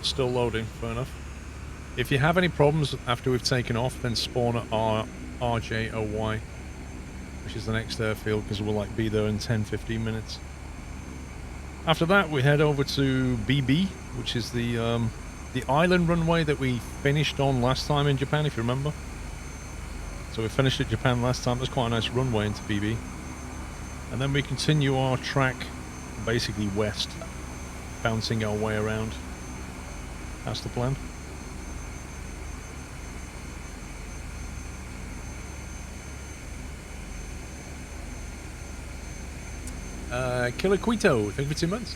Still loading, fair enough. If you have any problems after we've taken off, then spawn at RJOY, which is the next airfield, because we'll like be there in 10-15 minutes. After that, we head over to BB, which is the island runway that we finished on last time in Japan, if you remember. So we finished at Japan last time. There's quite a nice runway into BB. And then we continue our track basically west, bouncing our way around. That's the plan. Killer Quito, thank you for 2 months.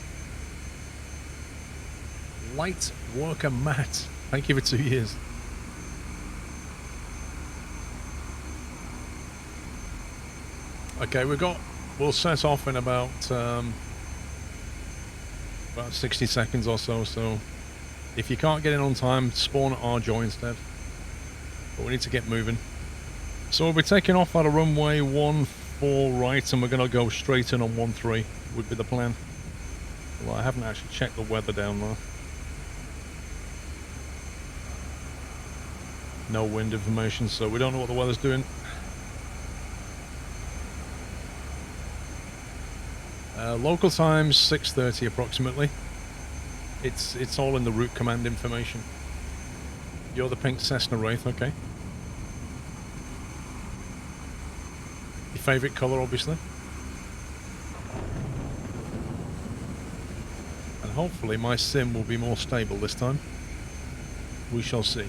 Light Worker Matt, thank you for 2 years. Okay, we'll set off in about 60 seconds or so, so if you can't get in on time, spawn at RJOY instead. But we need to get moving. So we'll be taking off out of runway 14 right, and we're going to go straight in on 13, would be the plan. Well, I haven't actually checked the weather down there. No wind information, so we don't know what the weather's doing. Local time 6:30 approximately. It's all in the route command information. You're the pink Cessna Wraith, okay. Your favourite colour, obviously. And hopefully my sim will be more stable this time. We shall see.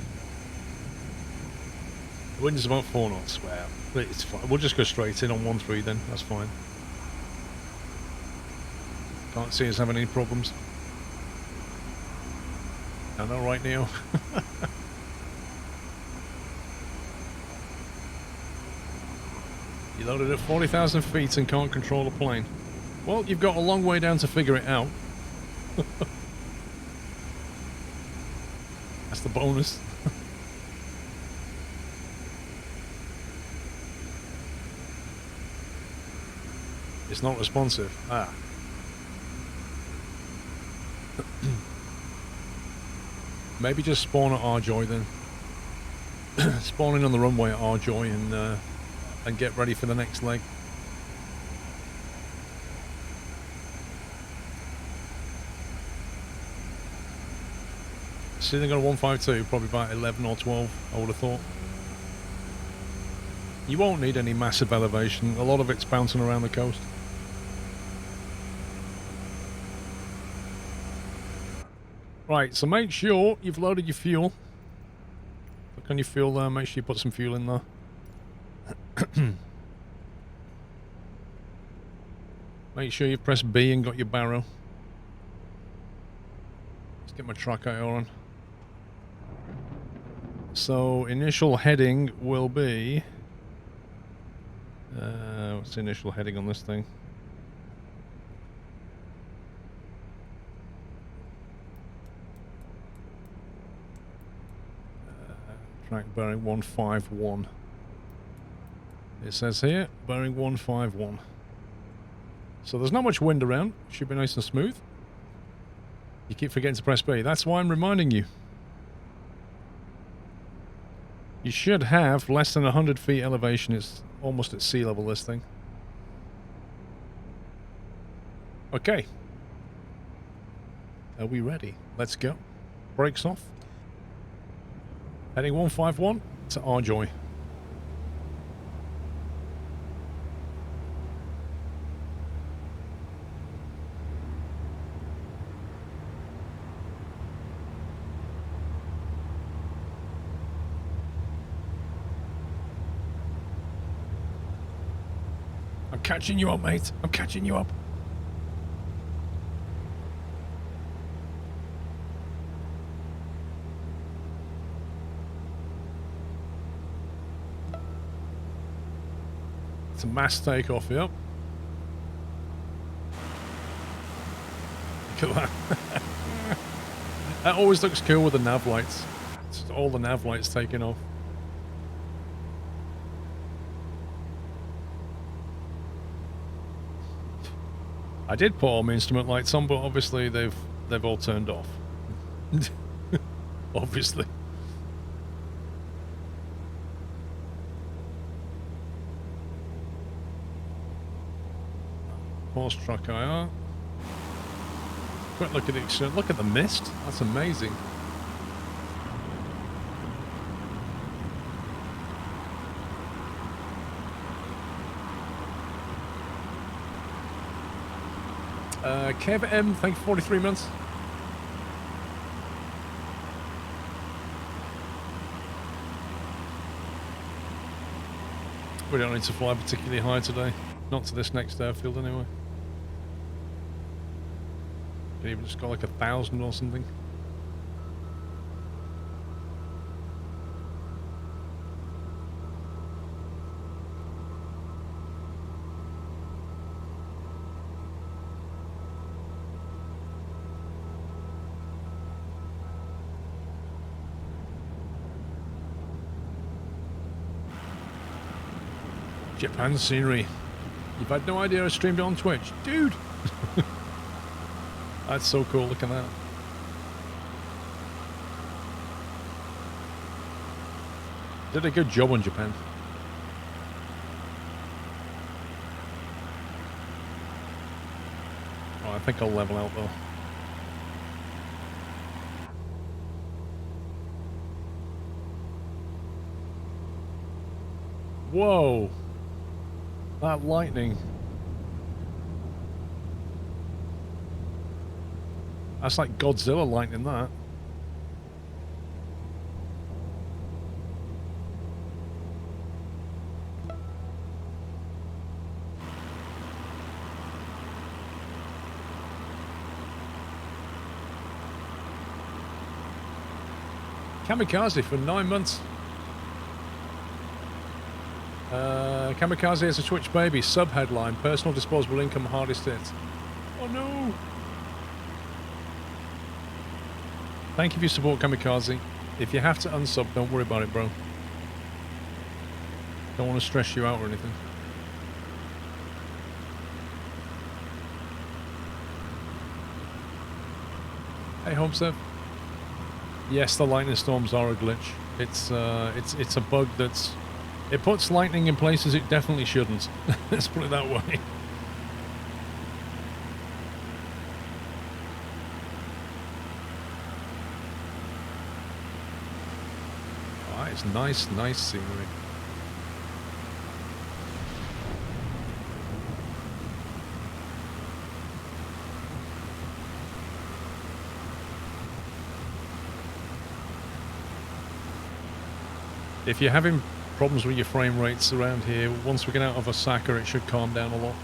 The wind is about 4 knots. Well, it's fine. We'll just go straight in on 13 then. That's fine. Can't see us having any problems. I know, right, Neo? You loaded at 40,000 feet and can't control a plane. Well, you've got a long way down to figure it out. That's the bonus. It's not responsive. Ah. Maybe just spawn at RJOY then. Spawn in on the runway at RJOY and get ready for the next leg. Sitting on 152, probably about 11 or 12, I would have thought. You won't need any massive elevation. A lot of it's bouncing around the coast. Right, so make sure you've loaded your fuel. Look on your fuel there, make sure you put some fuel in there. Make sure you press B and got your barrow. Let's get my track IO on. So, initial heading will be... what's the initial heading on this thing? Track bearing 151. It says here, bearing 151. So there's not much wind around. Should be nice and smooth. You keep forgetting to press B. That's why I'm reminding you. You should have less than 100 feet elevation. It's almost at sea level, this thing. Okay. Are we ready? Let's go. Brakes off. Heading 151 to RJOY. I'm catching you up, mate. I'm catching you up. It's a mass takeoff, yep. Look at that. That always looks cool with the nav lights. It's all the nav lights taking off. I did put all my instrument lights on, but obviously they've all turned off. obviously. Horse truck IR. Quick look at it. Look at the mist. That's amazing. Kev M, thank you for 43 months. We don't need to fly particularly high today. Not to this next airfield anyway. Can even just go like 1,000 or something. Japan scenery. You've had no idea I streamed it on Twitch. Dude! That's so cool, look at that. Did a good job on Japan. Oh, I think I'll level out though. Whoa! That lightning. That's like Godzilla lightning, that. Kamikaze for 9 months. Kamikaze has a Twitch baby. Sub headline: personal disposable income hardest hit. Oh no! Thank you for your support, Kamikaze. If you have to unsub, don't worry about it, bro. Don't want to stress you out or anything. Hey, Homeserve. Yes, the lightning storms are a glitch. It's a bug that's... It puts lightning in places it definitely shouldn't. Let's put it that way. Ah, it's nice scenery. If you're having problems with your frame rates around here, once we get out of Osaka it should calm down a lot.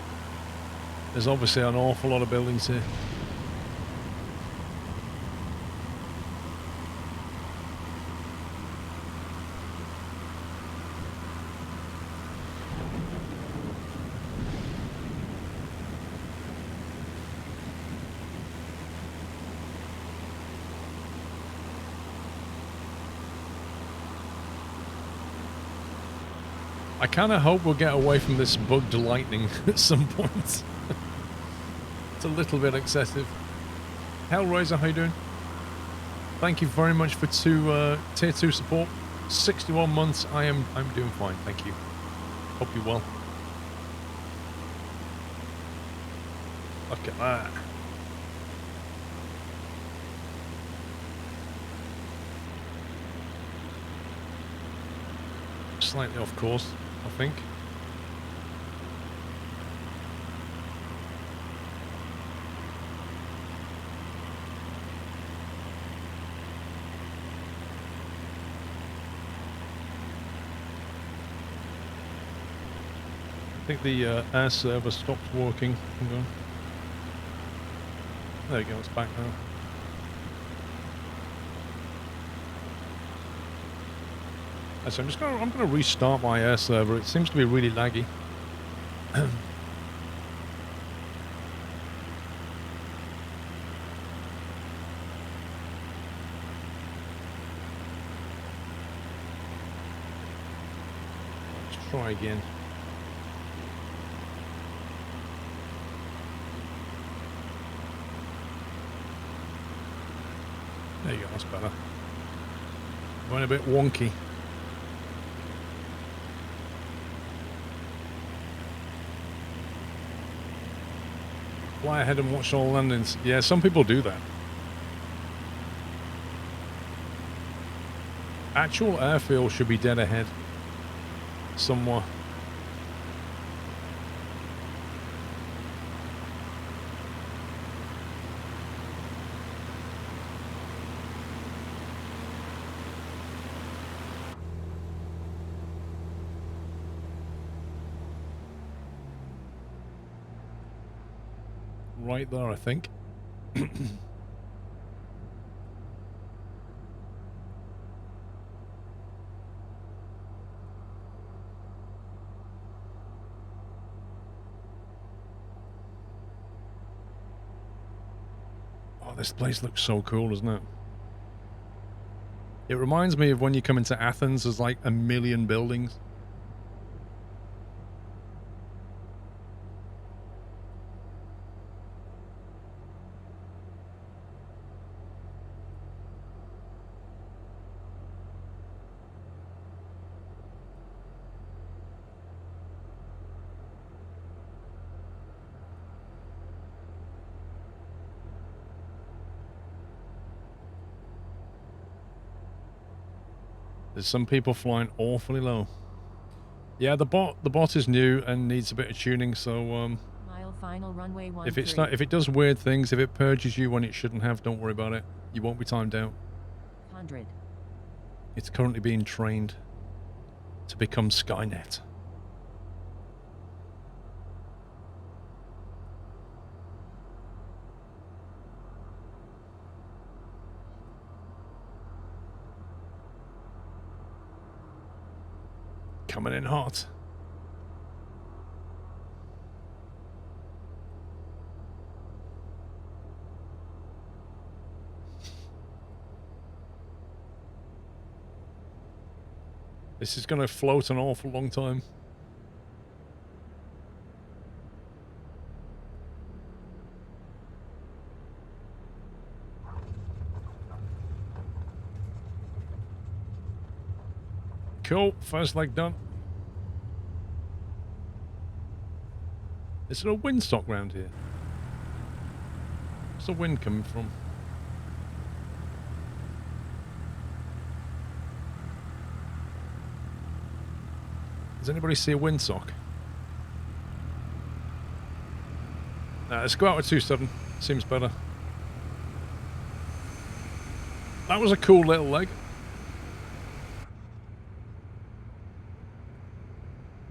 There's obviously an awful lot of buildings here. I kind of hope we'll get away from this bugged lightning at some point. It's a little bit excessive. Hellraiser, how you doing? Thank you very much for tier 2 support. 61 months. I'm doing fine, thank you. Hope you're well. Look at that. Slightly off course, I think. I think the air server stopped working. Hang on. There you go, it's back now. So I'm gonna restart my air server. It seems to be really laggy. Let's try again. There you go, that's better. Going a bit wonky. Fly ahead and watch all landings. Yeah, some people do that. Actual airfield should be dead ahead. Somewhere. Right there, I think. Oh, this place looks so cool, doesn't it? It reminds me of when you come into Athens, there's like a million buildings. There's some people flying awfully low. Yeah, the bot is new and needs a bit of tuning, so Mile final runway 13. if it does weird things, if it purges you when it shouldn't have, don't worry about it. You won't be timed out. 100. It's currently being trained to become Skynet. Coming in hot. This is going to float an awful long time. Cool, first leg done. Is there a windsock round here? Where's the wind coming from? Does anybody see a windsock? Let's go out with 27. Seems better. That was a cool little leg.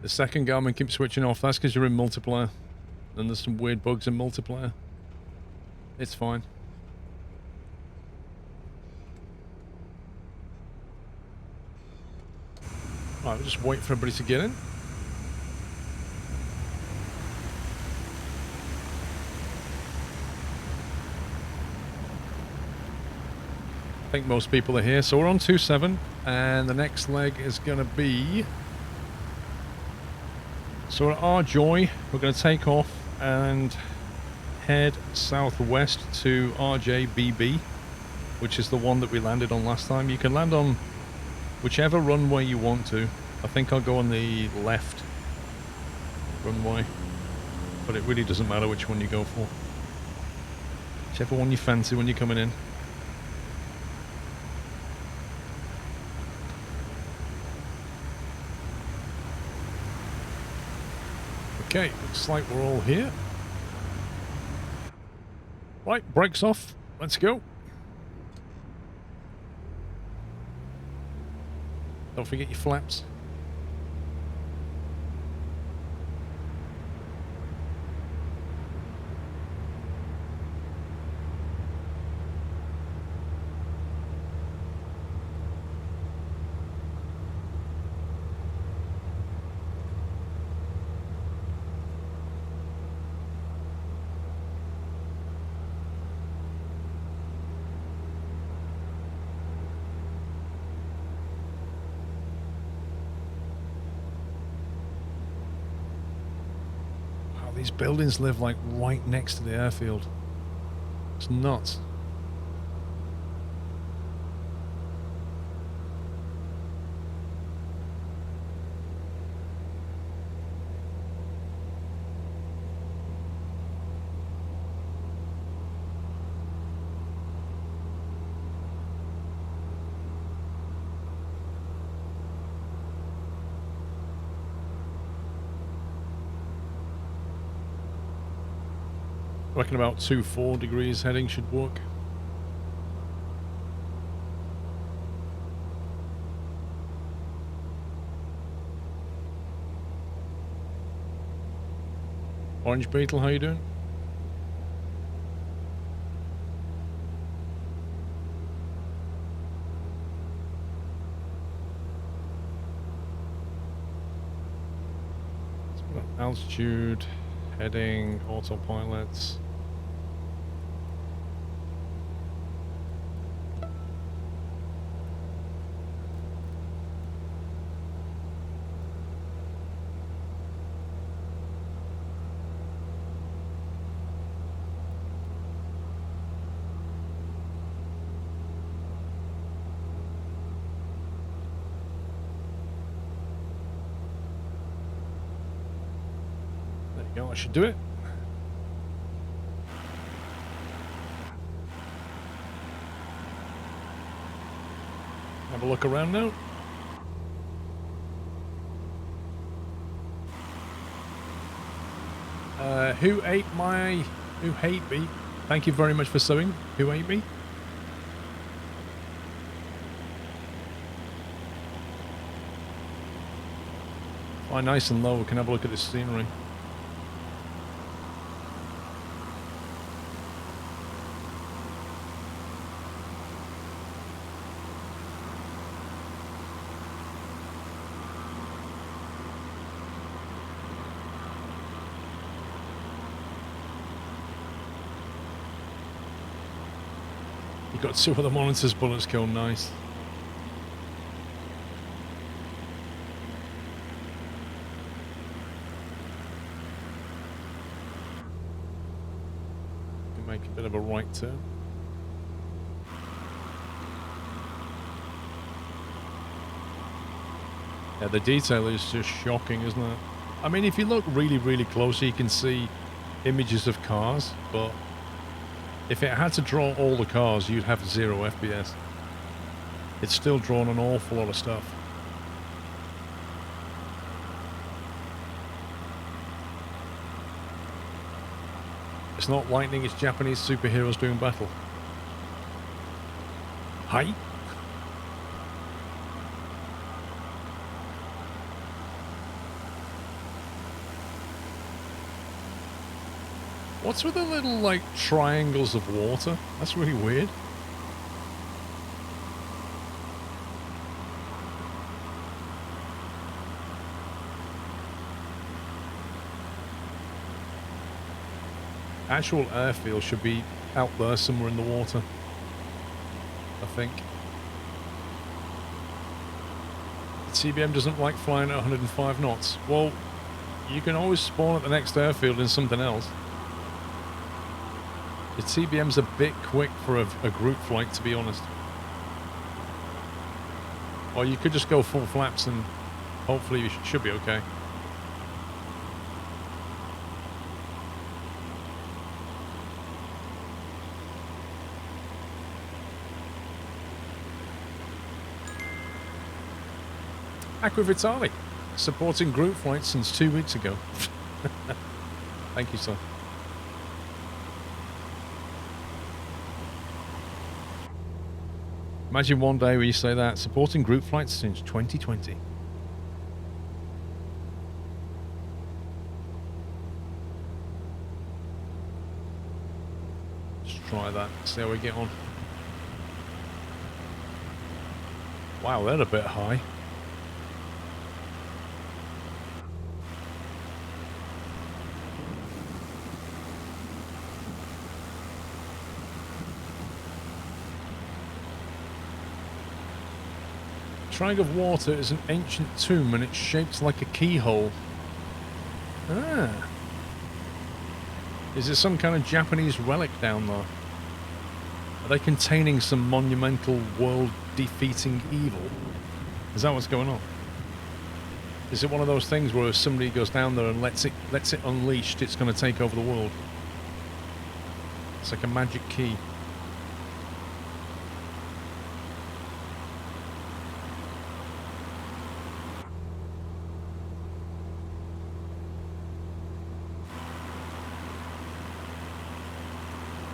The second Garmin keeps switching off. That's because you're in multiplayer. And there's some weird bugs in multiplayer. It's fine. Right, we'll just wait for everybody to get in. I think most people are here. So we're on 27, and the next leg is going to be... So at our Joy, we're going to take off and head southwest to RJBB, which is the one that we landed on last time. You can land on whichever runway you want to. I think I'll go on the left runway, but it really doesn't matter which one you go for. Whichever one you fancy when you're coming in. Okay, looks like we're all here. Right, brakes off. Let's go. Don't forget your flaps. These buildings live like right next to the airfield. It's nuts. Reckon about 24 degrees heading should work. Orange Beetle, how you doing? Altitude, heading, autopilots. There you go, I should do it. Have a look around now. Who ate me? Thank you very much for subbing. Who ate me? Fly nice and low, we can have a look at this scenery. Got two of the monitor's bullets killed, nice. Can make a bit of a right turn. Yeah, the detail is just shocking, isn't it? I mean, if you look really, really closely, you can see images of cars, but if it had to draw all the cars, you'd have 0 FPS. It's still drawn an awful lot of stuff. It's not lightning, it's Japanese superheroes doing battle. Hi. What's with the little, like, triangles of water? That's really weird. Actual airfield should be out there somewhere in the water, I think. CBM doesn't like flying at 105 knots. Well, you can always spawn at the next airfield in something else. The TBM's a bit quick for a group flight, to be honest. Or you could just go full flaps and hopefully you should be okay. Aqua Vitali, supporting group flights since 2 weeks ago. Thank you, sir. Imagine one day where you say that, supporting group flights since 2020. Let's try that, see how we get on. Wow, they're a bit high. Shrine of Water is an ancient tomb and it's shaped like a keyhole. Ah. Is it some kind of Japanese relic down there? Are they containing some monumental world-defeating evil? Is that what's going on? Is it one of those things where if somebody goes down there and lets it unleashed, it's going to take over the world? It's like a magic key.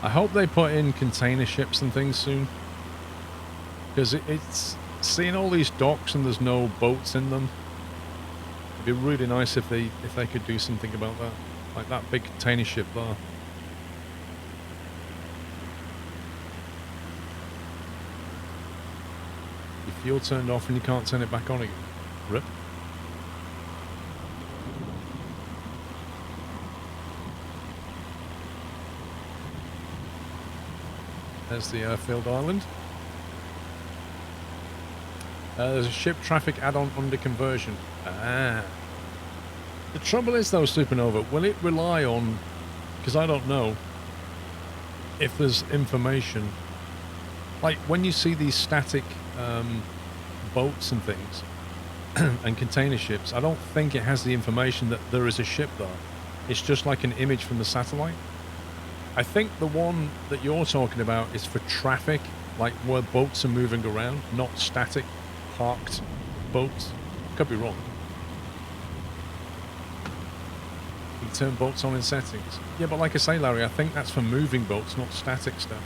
I hope they put in container ships and things soon. Because it's seeing all these docks and there's no boats in them. It'd be really nice if they could do something about that. Like that big container ship there. Your fuel turned off and you can't turn it back on again. Rip. There's the airfield island. There's a ship traffic add-on under conversion. Ah. The trouble is though, Supernova, will it rely on... Because I don't know if there's information. Like when you see these static boats and things and container ships, I don't think it has the information that there is a ship there. It's just like an image from the satellite. I think the one that you're talking about is for traffic, like where boats are moving around, not static parked boats. Could be wrong. You can turn boats on in settings. Yeah, but like I say, Larry, I think that's for moving boats, not static stuff.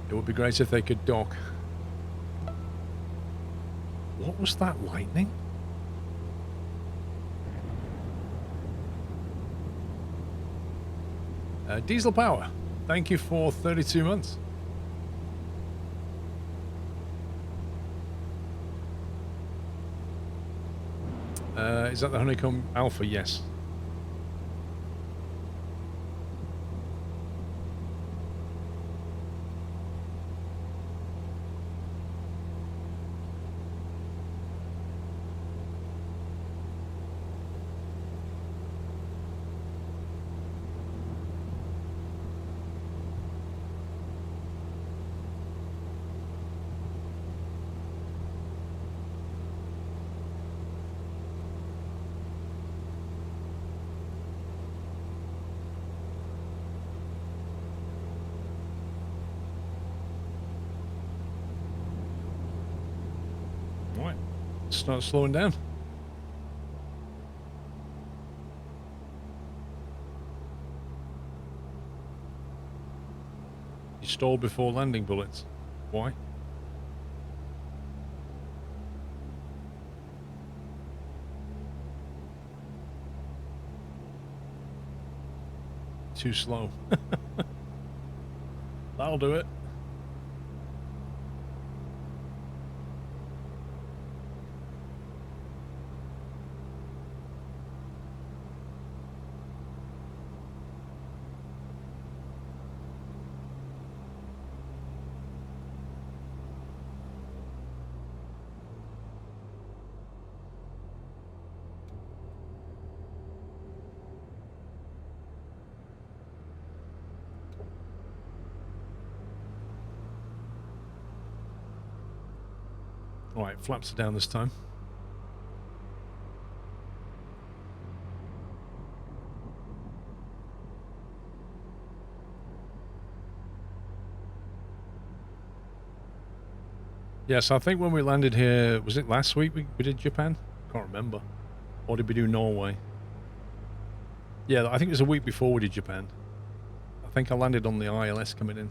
It would be great if they could dock. What was that, lightning? Diesel Power, thank you for 32 months. Is that the Honeycomb Alpha? Yes. Right, start slowing down. You stalled before landing bullets. Why? Too slow. That'll do it. Right, flaps are down this time. Yes, I think when we landed here, was it last week we did Japan? Can't remember. Or did we do Norway? Yeah, I think it was a week before we did Japan. I think I landed on the ILS coming in.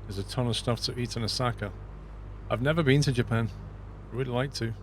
There's a ton of stuff to eat in Osaka. I've never been to Japan. I'd really like to.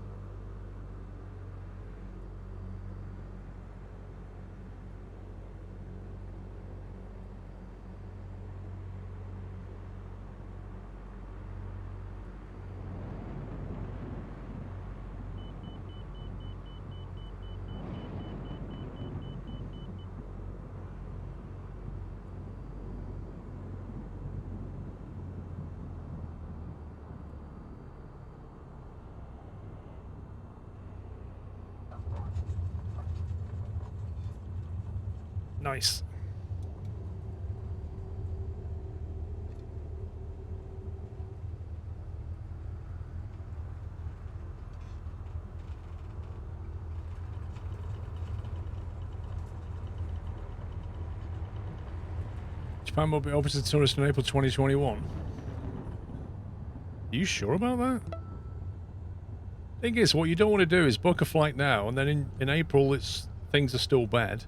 Nice. Japan will be open to tourists in April 2021. Are you sure about that? Thing is, what you don't want to do is book a flight now, and then in April things are still bad.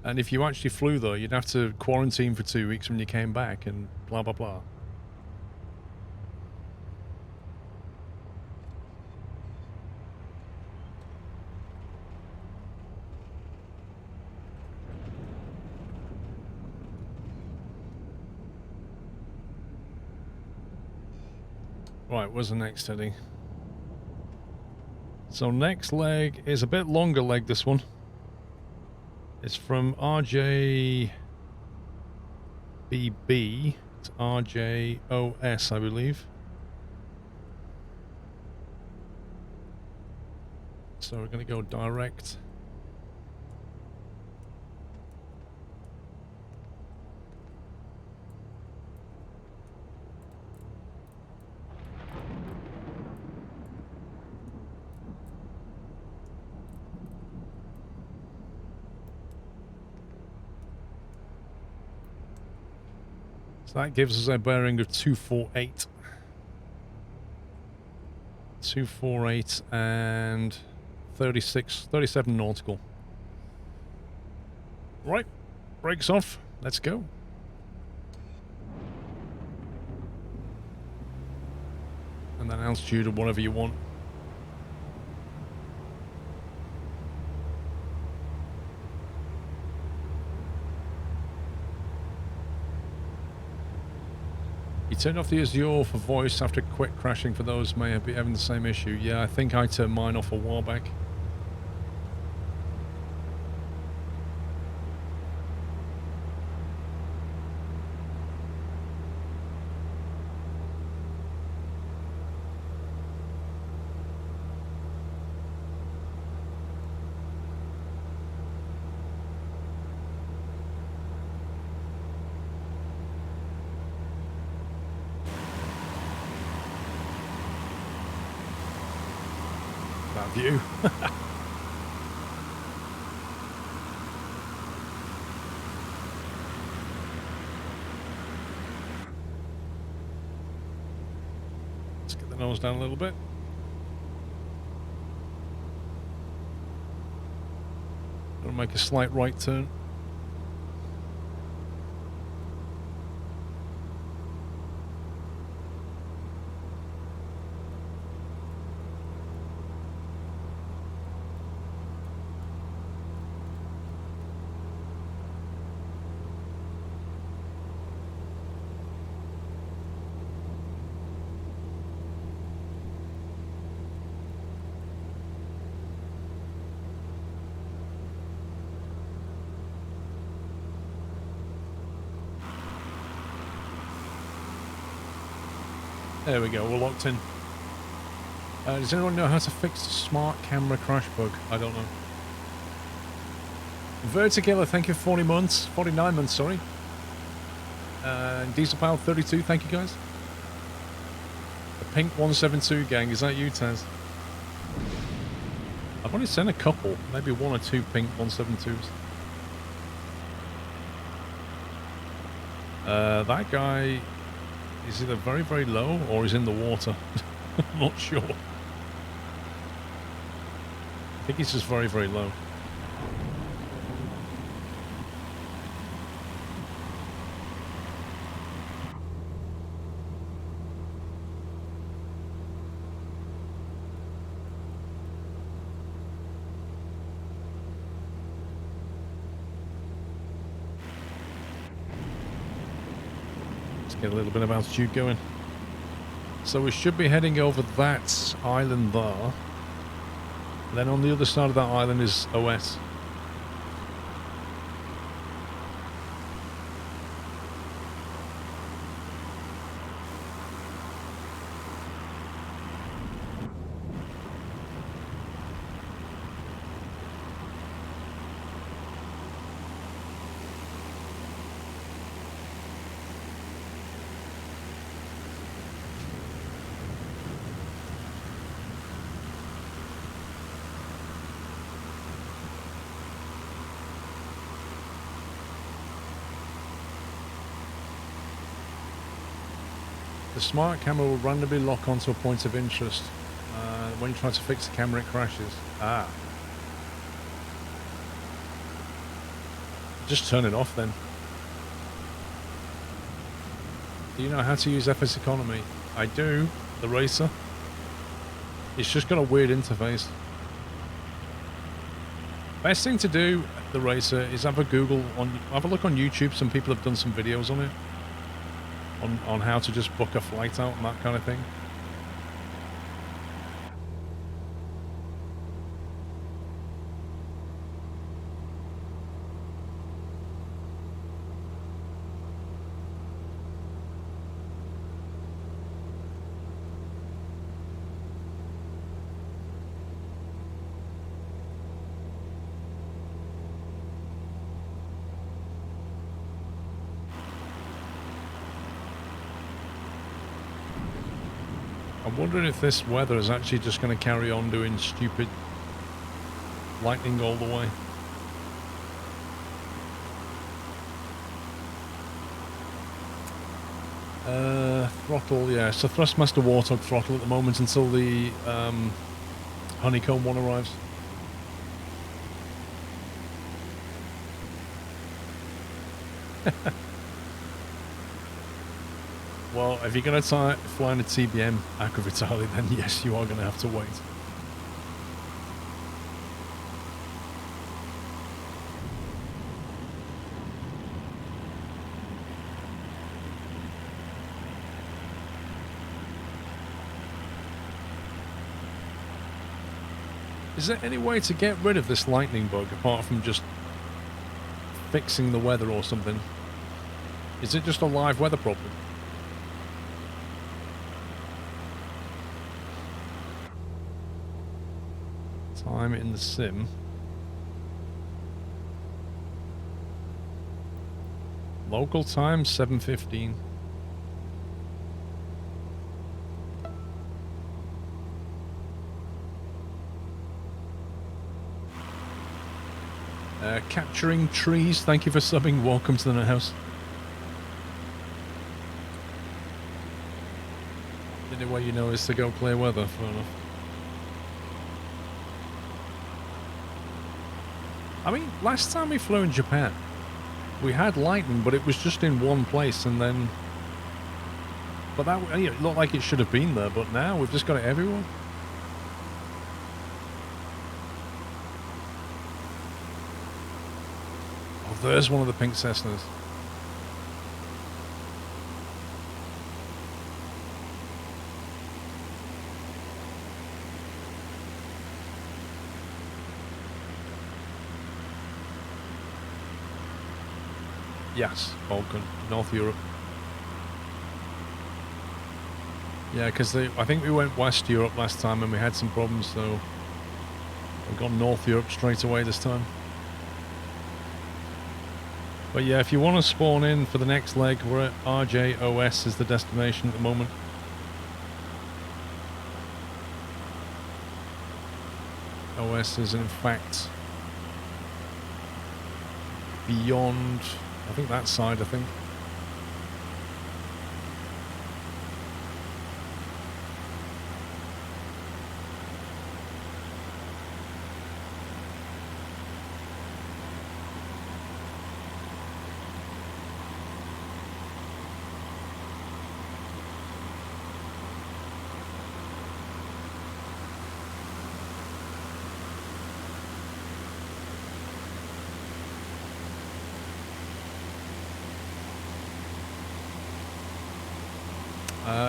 And if you actually flew there, you'd have to quarantine for 2 weeks when you came back, and blah blah blah. Right, where's the next heading? So next leg is a bit longer leg, this one. It's from RJBB to RJOS, I believe. So we're going to go direct. That gives us a bearing of 248. 248 and 37 nautical. Right, brakes off. Let's go. And then altitude or whatever you want. You turned off the Azure for voice after quick crashing. For those may be having the same issue. Yeah, I think I turned mine off a while back. View. Let's get the nose down a little bit. Gonna make a slight right turn. There we go, we're locked in. Does anyone know how to fix the smart camera crash bug? I don't know. Verticilla, thank you for 40 months. 49 months, sorry. Diesel Power 32, thank you guys. The Pink 172 gang, is that you, Taz? I've only sent a couple, maybe one or two Pink 172s. That guy is either very, very low or he's in the water. I'm not sure. I think he's just very, very low. Get a little bit of altitude going. So we should be heading over that island there. And then on the other side of that island is OS. The smart camera will randomly lock onto a point of interest. When you try to fix the camera, it crashes. Ah. Just turn it off then. Do you know how to use FS Economy? I do. The racer. It's just got a weird interface. Best thing to do, the racer, is have a look on YouTube. Some people have done some videos on it. On how to just book a flight out and that kind of thing. I'm wondering if this weather is actually just going to carry on doing stupid lightning all the way. Throttle, yeah. So Thrustmaster Warthog throttle at the moment until the honeycomb one arrives. Well, if you're going to fly in a TBM Aqua Vitale, then yes, you are going to have to wait. Is there any way to get rid of this lightning bug apart from just fixing the weather or something? Is it just a live weather problem? Time in the sim. Local time 7:15. Capturing trees. Thank you for subbing. Welcome to the house. The only way you know is to go clear weather. Fair enough. I mean, last time we flew in Japan, we had lightning, but it was just in one place, and then... But that, you know, it looked like it should have been there, but now we've just got it everywhere. Oh, there's one of the pink Cessnas. Yes, Balkan, North Europe. Yeah, because I think we went West Europe last time and we had some problems, so we've gone North Europe straight away this time. But yeah, if you want to spawn in for the next leg, we're at RJOS is the destination at the moment. OS is in fact beyond... I think that side, I think.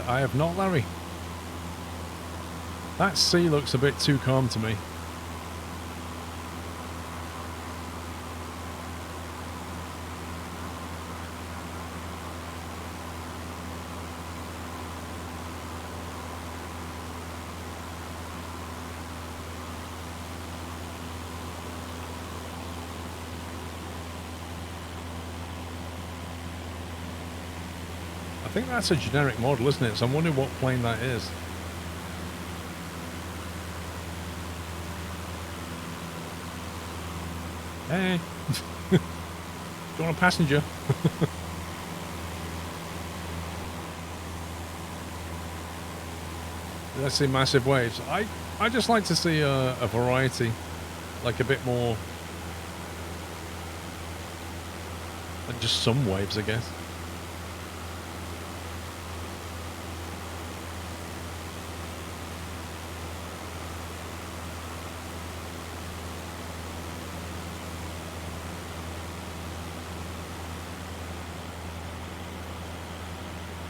I have not, Larry. That sea looks a bit too calm to me. I think that's a generic model, isn't it? So I'm wondering what plane that is. Hey! Do you want a passenger? Let's see massive waves. I just like to see a variety, like a bit more than just some waves, I guess.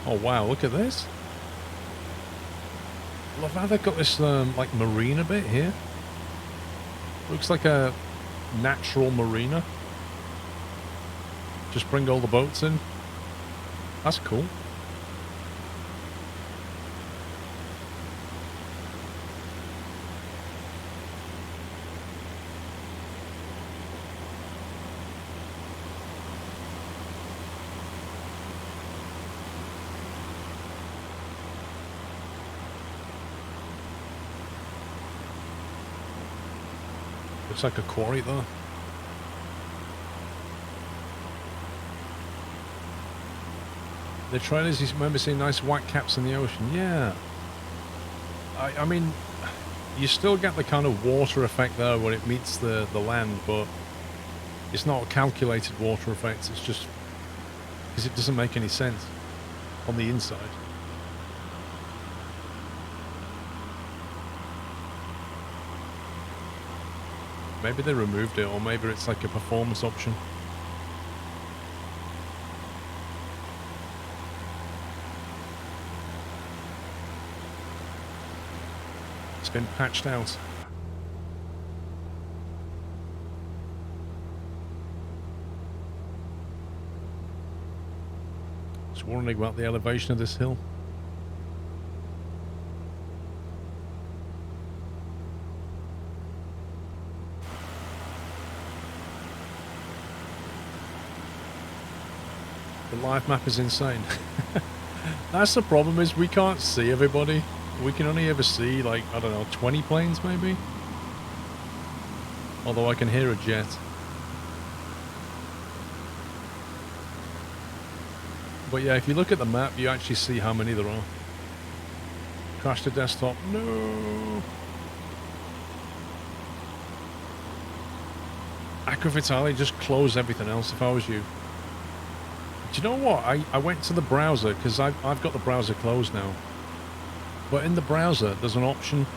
Oh wow, look at this. Love how they've got this like marina bit here. Looks like a natural marina. Just bring all the boats in. That's cool. Looks like a quarry though. The trailers, you remember seeing nice white caps in the ocean? Yeah. I mean, you still get the kind of water effect there when it meets the land, but it's not a calculated water effect. It's just because it doesn't make any sense on the inside. Maybe they removed it, or maybe it's like a performance option. It's been patched out. Just wondering about the elevation of this hill. The live map is insane. That's the problem, is we can't see everybody. We can only ever see, like, I don't know, 20 planes maybe? Although I can hear a jet. But yeah, if you look at the map, you actually see how many there are. Crash the desktop. No! Aqua Vitale, just close everything else if I was you. Do you know what? I went to the browser, because I've got the browser closed now. But in the browser, there's an option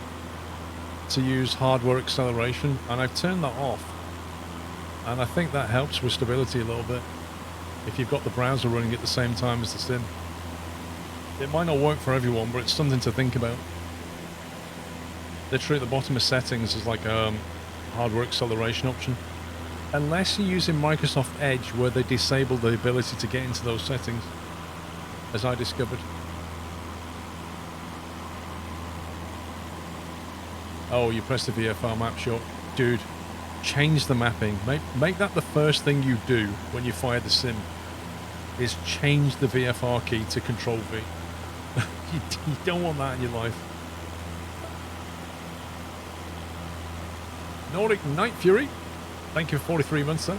to use hardware acceleration, and I've turned that off. And I think that helps with stability a little bit, if you've got the browser running at the same time as the sim. It might not work for everyone, but it's something to think about. Literally at the bottom of settings is like a hardware acceleration option. Unless you're using Microsoft Edge, where they disable the ability to get into those settings, as I discovered. Oh, you press the VFR map short. Dude, change the mapping. Make that the first thing you do when you fire the sim, is change the VFR key to Control V. You don't want that in your life. Nordic Night Fury, thank you for 43 months, sir.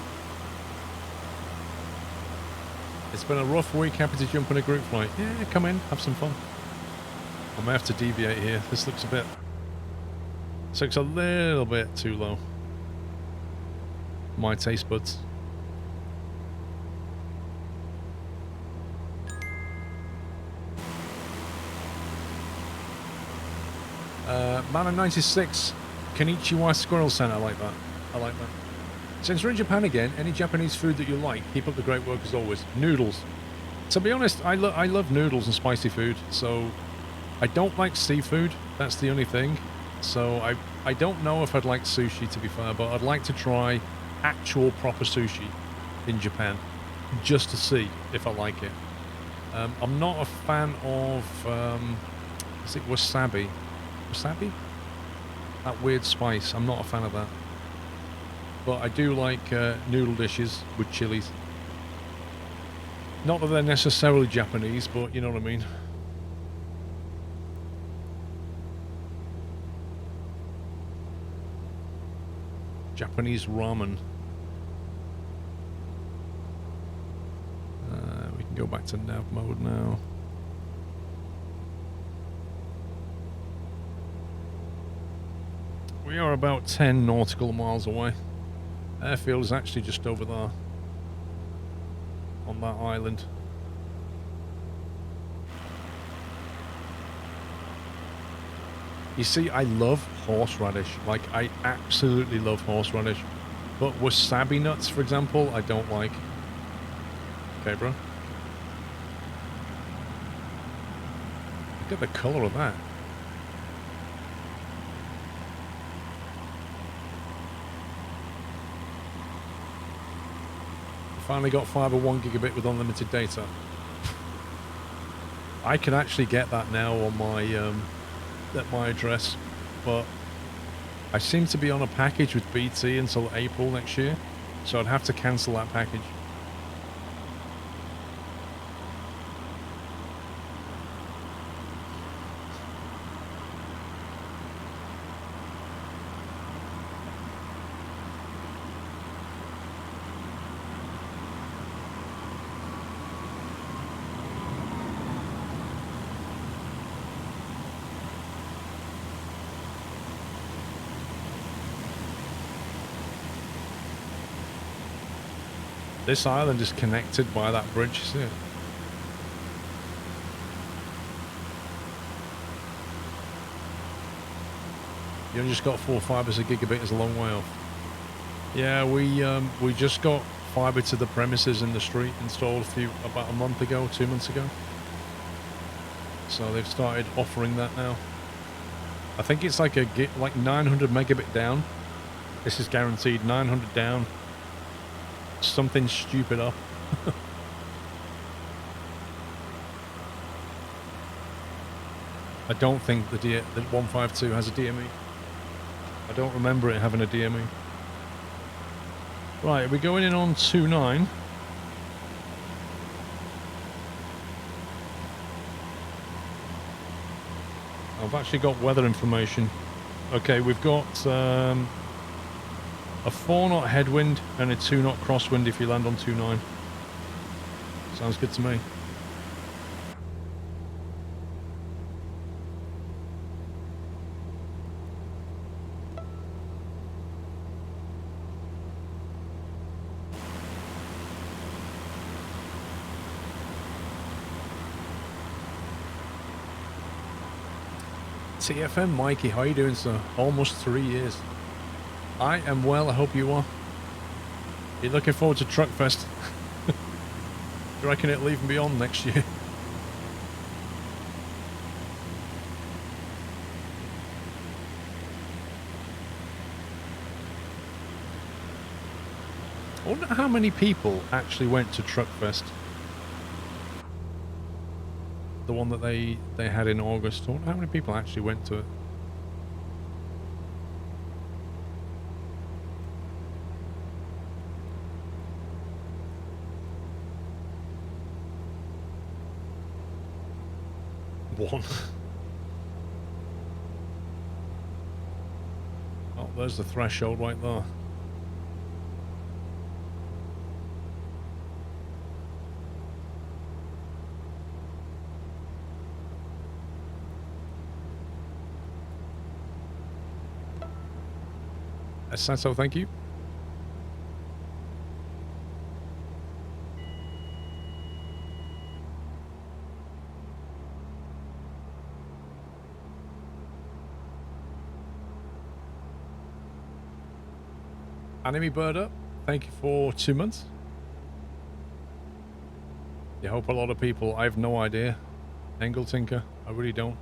It's been a rough week, happy to jump on a group flight. Yeah, come in, have some fun. I may have to deviate here. This looks a little bit too low. My taste buds. Man 96, Konnichiwa Squirrel Center. I like that. I like that. Since we're in Japan again, any Japanese food that you like? Keep up the great work as always. Noodles. To be honest, I love noodles and spicy food. So I don't like seafood. That's the only thing. So I don't know if I'd like sushi, to be fair, but I'd like to try actual proper sushi in Japan, just to see if I like it. I'm not a fan of, is it wasabi? Wasabi? That weird spice. I'm not a fan of that. But I do like noodle dishes with chilies. Not that they're necessarily Japanese, but you know what I mean. Japanese ramen. We can go back to nav mode now. We are about 10 nautical miles away. Airfield is actually just over there. On that island. You see, I love horseradish. Like, I absolutely love horseradish. But wasabi nuts, for example, I don't like. Okay, bro. Look at the colour of that. Finally got fibre 1 gigabit with unlimited data. I can actually get that now on my at my address, but I seem to be on a package with BT until April next year, so I'd have to cancel that package. This island is connected by that bridge, you see it? You only just got 4 fibres a gigabit is a long way off. Yeah, we just got fibre to the premises in the street installed about a month ago, 2 months ago. So they've started offering that now. I think it's like like 900 megabit down. This is guaranteed 900 down. Something stupid up. I don't think the 152 has a DME. I don't remember it having a DME. Right, we're going in on 29. I've actually got weather information. Okay, we've got a 4-knot headwind and a 2-knot crosswind if you land on 29. Sounds good to me. TFM Mikey, how you doing, sir? Almost 3 years. I am well, I hope you are. You're looking forward to Truckfest? You reckon it'll even be on next year? I wonder how many people actually went to Truckfest. The one that they had in August. I wonder how many people actually went to it. One. Oh, there's the threshold right there. Sasso, thank you. Anime Bird Up, thank you for 2 months. You hope a lot of people, I have no idea. Engel Tinker, I really don't.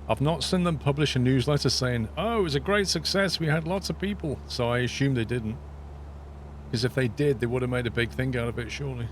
I've not seen them publish a newsletter saying, oh, it was a great success, we had lots of people. So I assume they didn't. Because if they did, they would have made a big thing out of it, surely.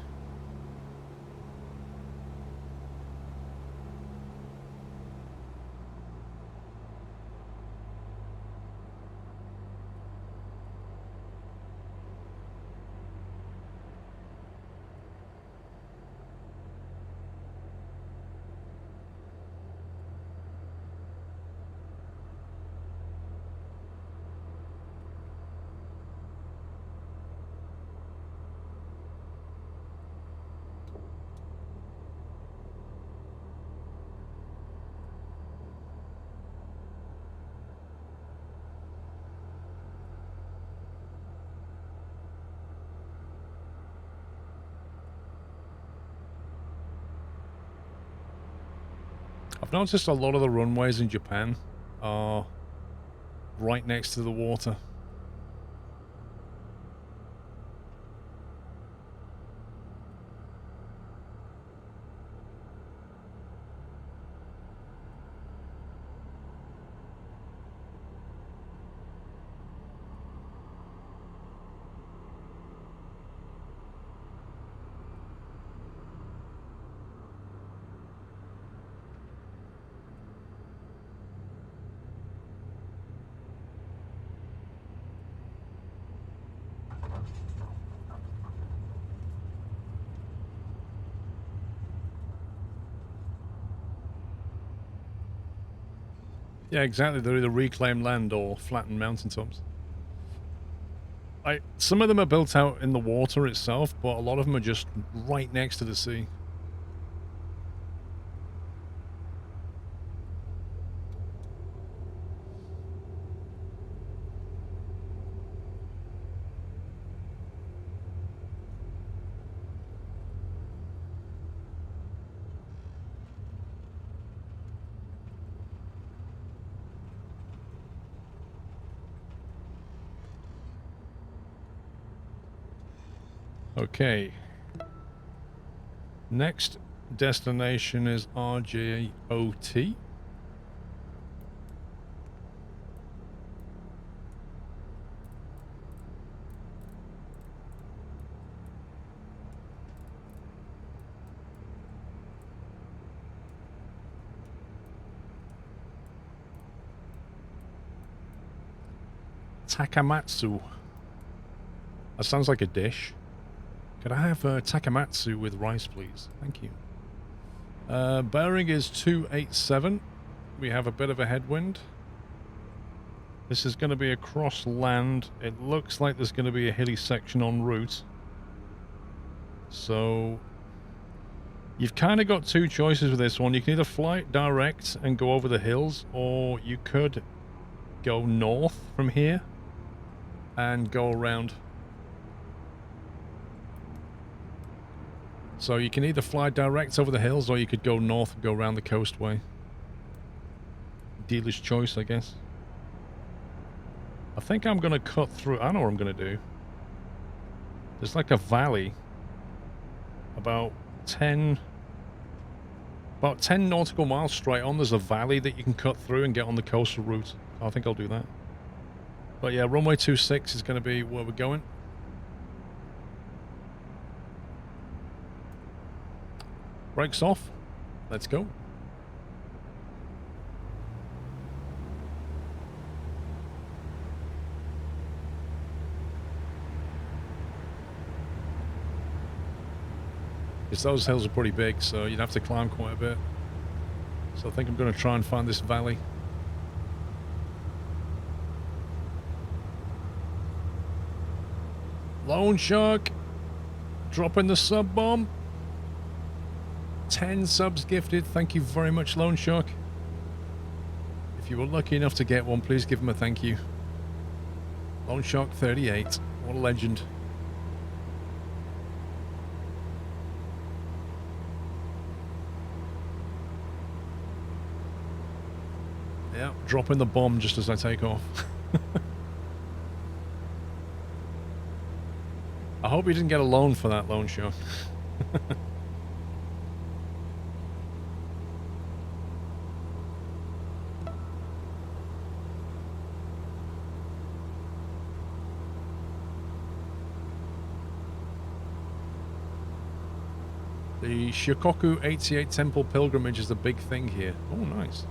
I've noticed a lot of the runways in Japan are right next to the water. Yeah, exactly. They're either reclaimed land or flattened mountaintops. Some of them are built out in the water itself, but a lot of them are just right next to the sea. Okay. Next destination is RJOT. Takamatsu. That sounds like a dish. Could I have takamatsu with rice, please? Thank you. Bearing is 287. We have a bit of a headwind. This is going to be across land. It looks like there's going to be a hilly section en route. So you've kind of got two choices with this one. You can either fly it direct and go over the hills, or you could go north from here and go around. So you can either fly direct over the hills, or you could go north and go around the coastway. Dealer's choice, I guess. I think I'm going to cut through. I know what I'm going to do. There's like a valley about 10 nautical miles straight on. There's a valley that you can cut through and get on the coastal route. I think I'll do that. But yeah, runway 26 is going to be where we're going. Brakes off. Let's go. Because those hills are pretty big, so you'd have to climb quite a bit. So I think I'm going to try and find this valley. Lone Shark dropping the sub bomb. 10 subs gifted. Thank you very much, Lone Shark. If you were lucky enough to get one, please give him a thank you. Lone Shark 38. What a legend. Yeah, dropping the bomb just as I take off. I hope you didn't get a loan for that, Lone Shark. The Shikoku 88 Temple Pilgrimage is a big thing here. Oh, nice.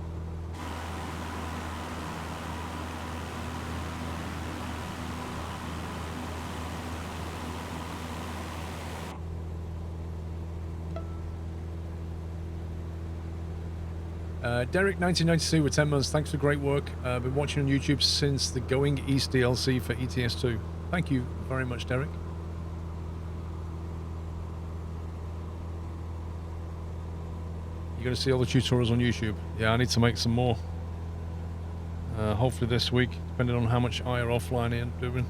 Derek 1992 with 10 months. Thanks for great work. Been watching on YouTube since the Going East DLC for ETS2. Thank you very much, Derek. You're going to see all the tutorials on YouTube. Yeah, I need to make some more. Hopefully this week, depending on how much I are offline and doing.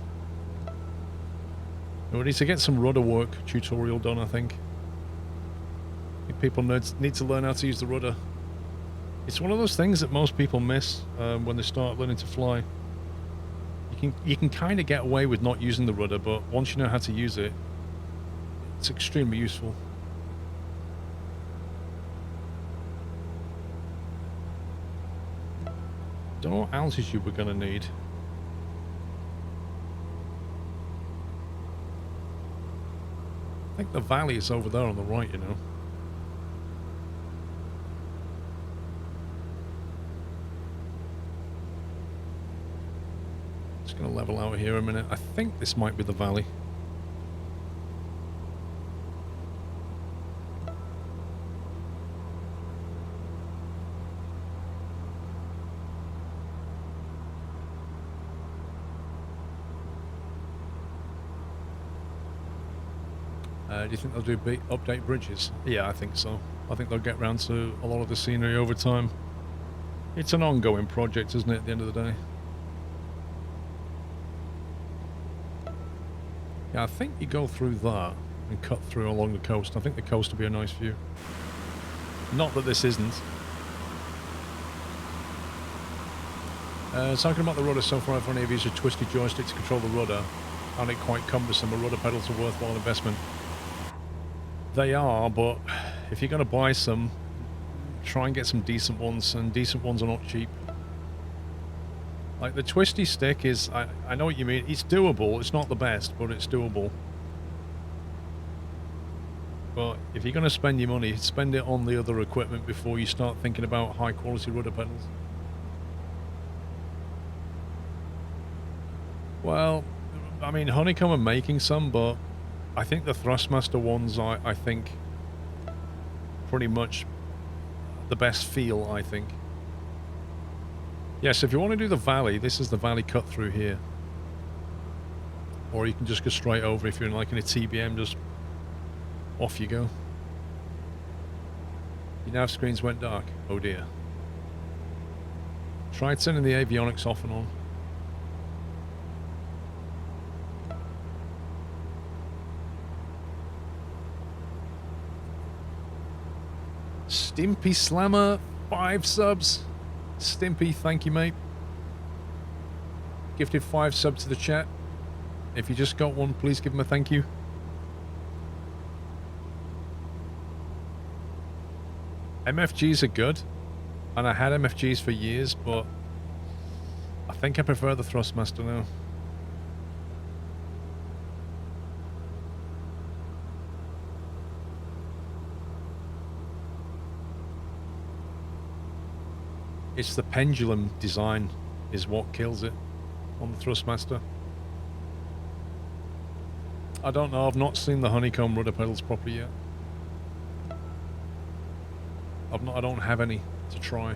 We need to get some rudder work tutorial done, I think. People need to learn how to use the rudder. It's one of those things that most people miss when they start learning to fly. You can kind of get away with not using the rudder, but once you know how to use it, it's extremely useful. Don't know what altitude we're going to need. I think the valley is over there on the right, you know. Just going to level out here a minute. I think this might be the valley. Do you think they'll do update bridges? Yeah, I think so. I think they'll get round to a lot of the scenery over time. It's an ongoing project, isn't it, at the end of the day? Yeah, I think you go through that and cut through along the coast. I think the coast will be a nice view. Not that this isn't. Talking about the rudder so far, I've only used a twisty joystick to control the rudder. I found it quite cumbersome. A rudder pedal's a worthwhile investment. They are, but if you're going to buy some, try and get some decent ones, and decent ones are not cheap. Like the twisty stick is, I know what you mean, it's doable, it's not the best, but it's doable. But if you're going to spend your money, spend it on the other equipment before you start thinking about high quality rudder pedals. Well, I mean, Honeycomb are making some, but I think the Thrustmaster ones are, I think, pretty much the best feel, I think. Yes, if you want to do the valley, this is the valley cut through here. Or you can just go straight over if you're in like in a TBM, just off you go. Your nav screens went dark. Oh dear. Try turning the avionics off and on. Stimpy Slammer, 5 subs. Stimpy, thank you, mate. Gifted 5 subs to the chat. If you just got one, please give him a thank you. MFGs are good, and I had MFGs for years, but I think I prefer the Thrustmaster now. It's the pendulum design is what kills it on the Thrustmaster. I don't know, I've not seen the Honeycomb rudder pedals properly yet. I don't have any to try.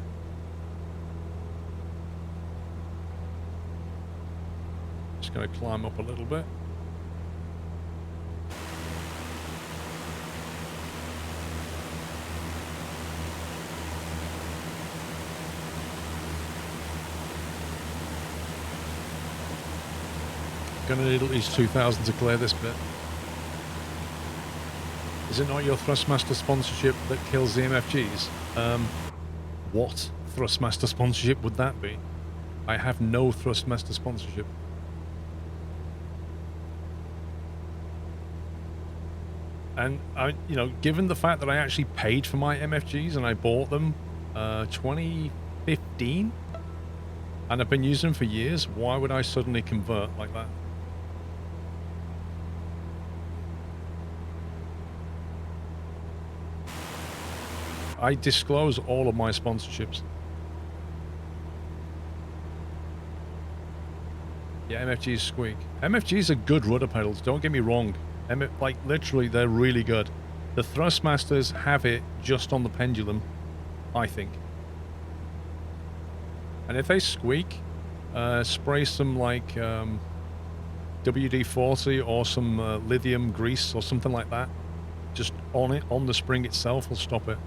Just going to climb up a little bit. Gonna need at least 2,000 to clear this bit. Is it not your Thrustmaster sponsorship that kills the MFGs? What Thrustmaster sponsorship would that be? I have no Thrustmaster sponsorship. And you know, given the fact that I actually paid for my MFGs and I bought them 2015, and I've been using them for years, why would I suddenly convert like that? I disclose all of my sponsorships. Yeah, MFGs squeak. MFGs are good rudder pedals, don't get me wrong. Like, literally, they're really good. The Thrustmasters have it just on the pendulum, I think. And if they squeak, spray some, like, WD-40 or some lithium grease or something like that. Just on it, on the spring itself, will stop it.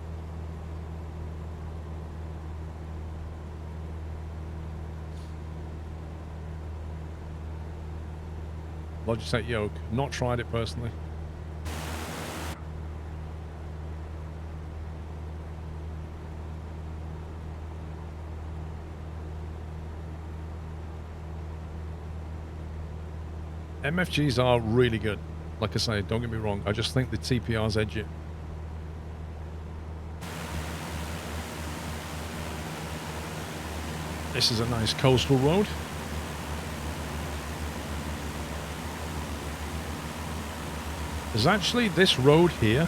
Logitech yoke. Not tried it personally. MFGs are really good. Like I say, don't get me wrong. I just think the TPRs edge it. This is a nice coastal road. There's actually this road here.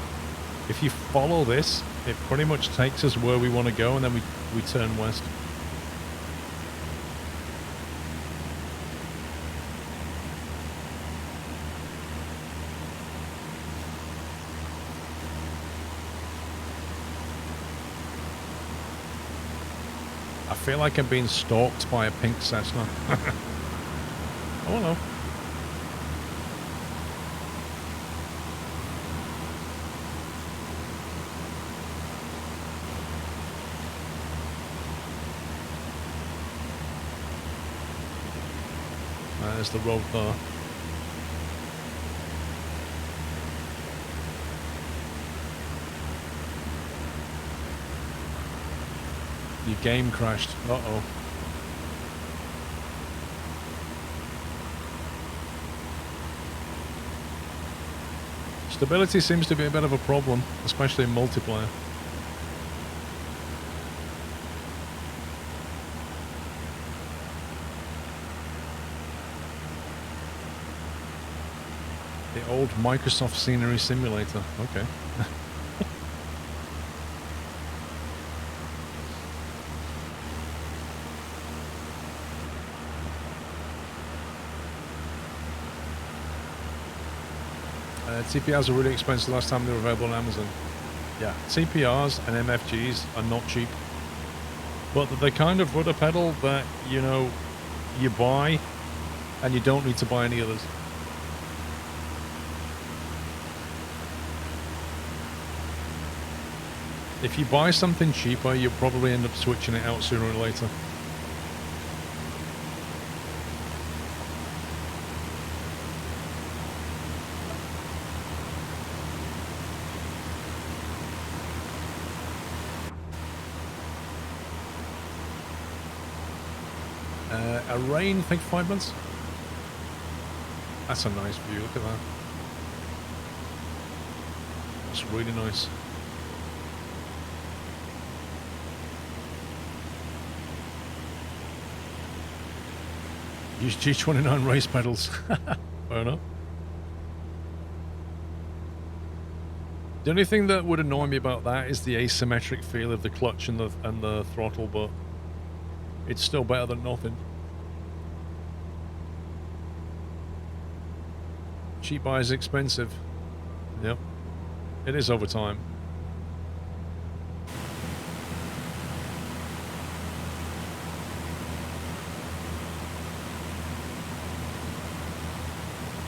If you follow this, it pretty much takes us where we want to go, and then we turn west. I feel like I'm being stalked by a pink Cessna. Oh no. There's the road there. Your game crashed. Uh-oh. Stability seems to be a bit of a problem, especially in multiplayer. The old Microsoft Scenery Simulator. Okay. TPRs are really expensive last time they were available on Amazon. Yeah, TPRs and MFGs are not cheap. But they're the kind of rudder pedal that, you know, you buy and you don't need to buy any others. If you buy something cheaper, you'll probably end up switching it out sooner or later. A rain, I think 5 months. That's a nice view, look at that. It's really nice. Use G29 race pedals. Fair enough. The only thing that would annoy me about that is the asymmetric feel of the clutch and the throttle, but it's still better than nothing. Cheap buy is expensive. Yep. It is over time.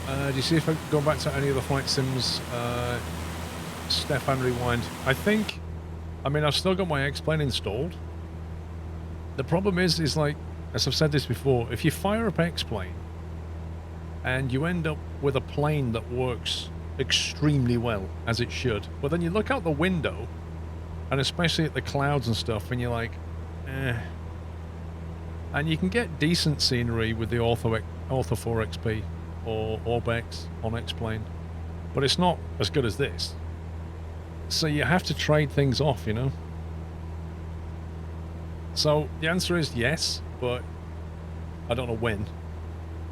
Do you see if I can go back to any of the flight sims? Stefan Rewind. I mean, I've still got my X-Plane installed. The problem is like, as I've said this before, if you fire up X-Plane and you end up with a plane that works extremely well, as it should, but then you look out the window, and especially at the clouds and stuff, and you're like, eh. And you can get decent scenery with the Ortho 4XP or Orbex on X-Plane, but it's not as good as this. So you have to trade things off, you know? So the answer is yes, but I don't know when.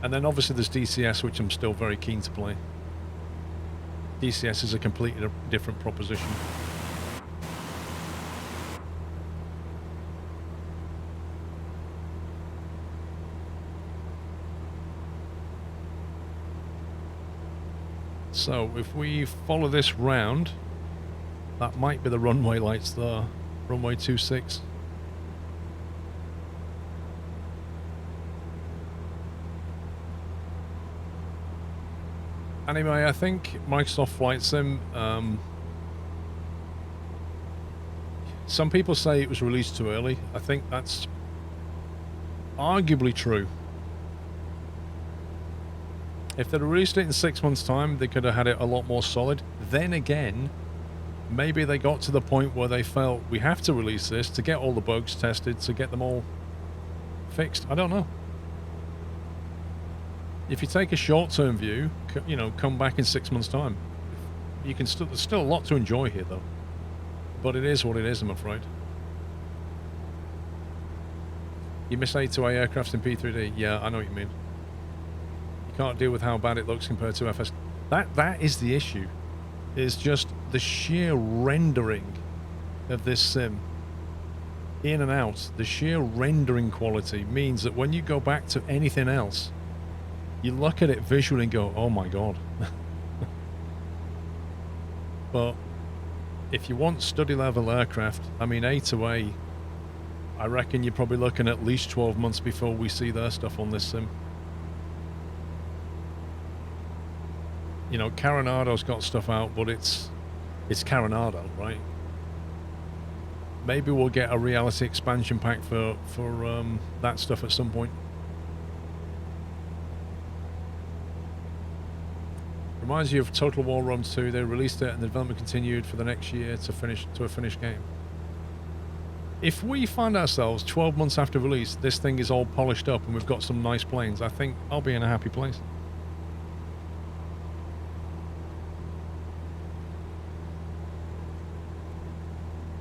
And then obviously there's DCS, which I'm still very keen to play. DCS is a completely different proposition. So if we follow this round, that might be the runway lights there. Runway 26. Anyway, I think Microsoft Flight Sim, some people say it was released too early. I think that's arguably true. If they'd released it in 6 months' time, they could have had it a lot more solid. Then again, maybe they got to the point where they felt we have to release this to get all the bugs tested, to get them all fixed. I don't know. If you take a short-term view, you know, come back in 6 months' time. You can still, there's still a lot to enjoy here, though. But it is what it is, I'm afraid. You miss A2A aircrafts in P3D. Yeah, I know what you mean. You can't deal with how bad it looks compared to FS. That is the issue. Is just the sheer rendering of this sim. In and out, the sheer rendering quality means that when you go back to anything else, you look at it visually and go, oh my god. But if you want study level aircraft, I mean, A2A, I reckon you're probably looking at least 12 months before we see their stuff on this sim. You know, Coronado's got stuff out, but it's Coronado, right? Maybe we'll get a reality expansion pack for that stuff at some point. Reminds you of Total War Rome 2. They released it and the development continued for the next year to a finished game. If we find ourselves 12 months after release, this thing is all polished up and we've got some nice planes, I think I'll be in a happy place.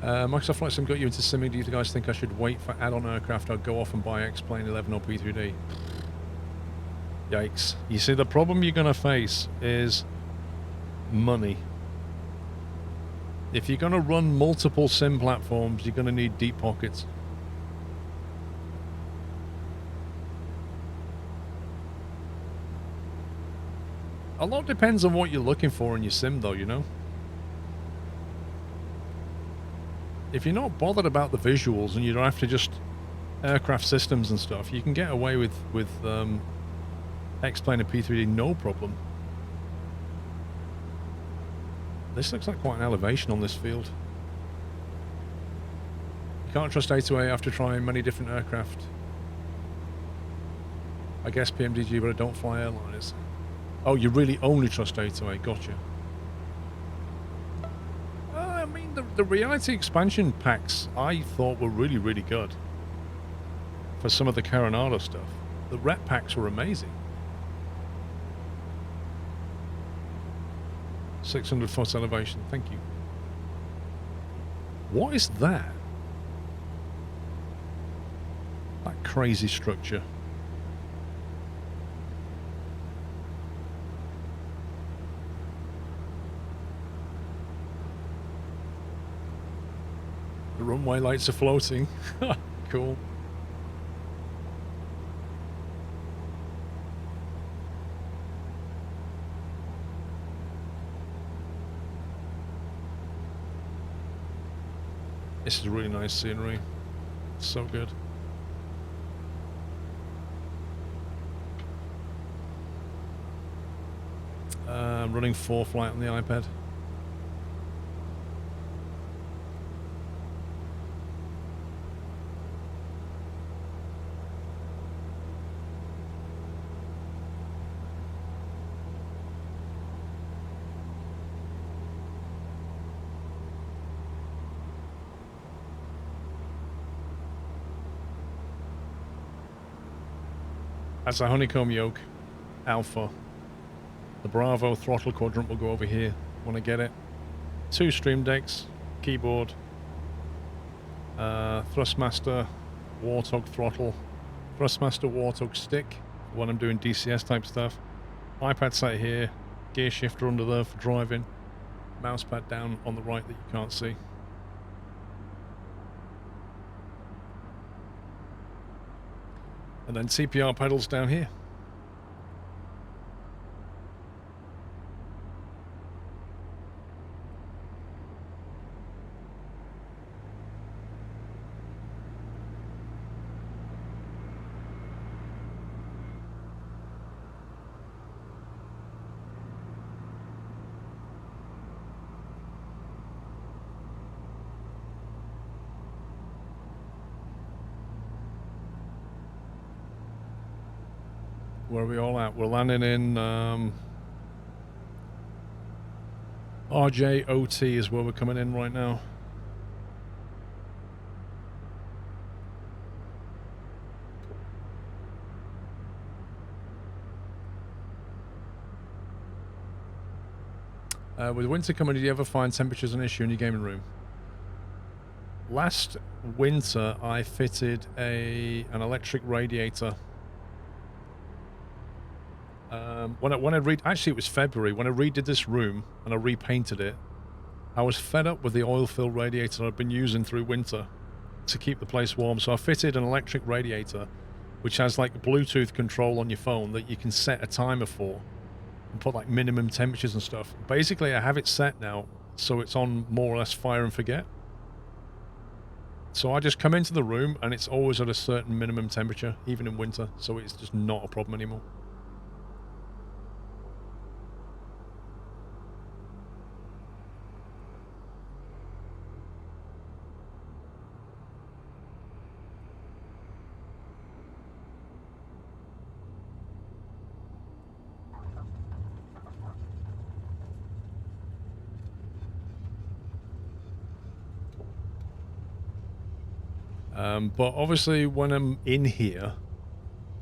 Microsoft Flight Sim got you into simming. Do you guys think I should wait for add-on aircraft or go off and buy X-Plane 11 or P3D? Yikes. You see, the problem you're going to face is money. If you're going to run multiple sim platforms, you're going to need deep pockets. A lot depends on what you're looking for in your sim, though, you know? If you're not bothered about the visuals and you don't have to just aircraft systems and stuff, you can get away with X-Plane and P3D no problem. This looks like quite an elevation on this field. You can't trust A2A after trying many different aircraft. I guess PMDG, but I don't fly airliners. Oh, you really only trust A2A, gotcha. I mean, the reality expansion packs I thought were really, really good. For some of the Coronado stuff. The rep packs were amazing. 600 foot elevation, thank you. What is that? That crazy structure. The runway lights are floating. Cool. This is really nice scenery. It's so good. Running 4 flight on the iPad. That's a honeycomb yoke, alpha. The Bravo throttle quadrant will go over here when I get it. 2 stream decks, keyboard, Thrustmaster, Warthog throttle, Thrustmaster Warthog stick when I'm doing DCS type stuff. iPad sat here, gear shifter under there for driving, mouse pad down on the right that you can't see. And then CPR pedals down here. Where are we all at? We're landing in RJOT is where we're coming in right now. With winter coming, did you ever find temperatures an issue in your gaming room? Last winter, I fitted an electric radiator. Actually, it was February when I redid this room and I repainted it. I was fed up with the oil-filled radiator I'd been using through winter to keep the place warm, so I fitted an electric radiator, which has like a Bluetooth control on your phone that you can set a timer for and put like minimum temperatures and stuff. Basically, I have it set now, so it's on more or less fire and forget. So I just come into the room and it's always at a certain minimum temperature, even in winter, so it's just not a problem anymore. But obviously when I'm in here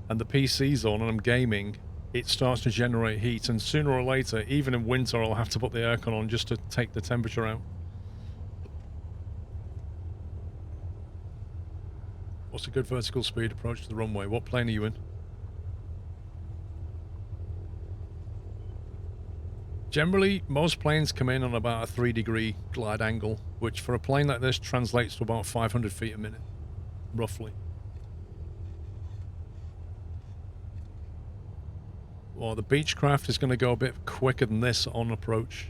and the PC's on and I'm gaming, it starts to generate heat, and sooner or later, even in winter, I'll have to put the aircon on just to take the temperature out. What's a good vertical speed approach to the runway? What plane are you in? Generally, most planes come in on about a 3-degree glide angle, which for a plane like this translates to about 500 feet a minute, roughly. Well, the Beechcraft is going to go a bit quicker than this on approach.